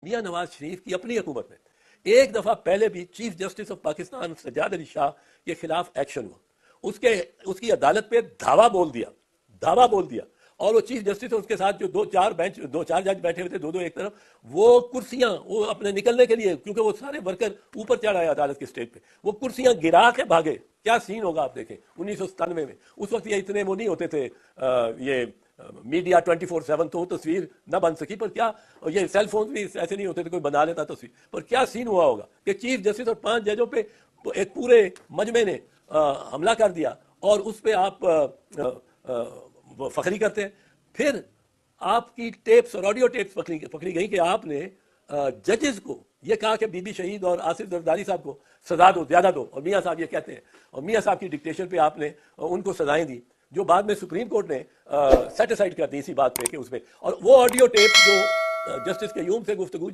میاں نواز شریف کی اپنی حکومت میں ایک دفعہ پہلے بھی chief justice of Pakistan Sajjad Ali Shah کے خلاف ایکشن ہوا، اس کی عدالت پہ دھاوا بول دیا اور وہ چیف جسٹس اس کے ساتھ جو دو چار جج بیٹھے ہوئے تھے، دو ایک طرف، وہ کرسیاں وہ اپنے نکلنے کے لیے، کیونکہ وہ سارے ورکر اوپر چڑھ آئے عدالت کے اسٹیج پہ، وہ کرسیاں گرا کے بھاگے۔ کیا سین ہوگا آپ دیکھیں 1997 میں، اس وقت یہ اتنے وہ نہیں ہوتے تھے، یہ میڈیا 24/7 تو وہ تصویر نہ بن سکی، پر کیا یہ سیل فون بھی ایسے نہیں ہوتے تھے کوئی بنا لیتا تصویر، پر کیا سین ہوا ہوگا کہ چیف جسٹس اور 5 ججوں پہ ایک پورے مجمع نے حملہ کر دیا اور اس پہ آپ فخری کرتے ہیں۔ پھر آپ کی ٹیپس اور آڈیو ٹیپس پکڑی گئی کہ آپ نے ججز کو یہ کہا کہ بی بی شہید اور آصف زرداری صاحب کو سزا دو، زیادہ دو، اور میاں صاحب یہ کہتے ہیں، اور میاں صاحب کی ڈکٹیشن پہ آپ نے ان کو سزائیں دی، جو بعد میں سپریم کورٹ نے سیٹ اسائڈ کر دی اسی بات پہ کہ اس میں، اور وہ آڈیو ٹیپ جو جسٹس قیوم سے گفتگو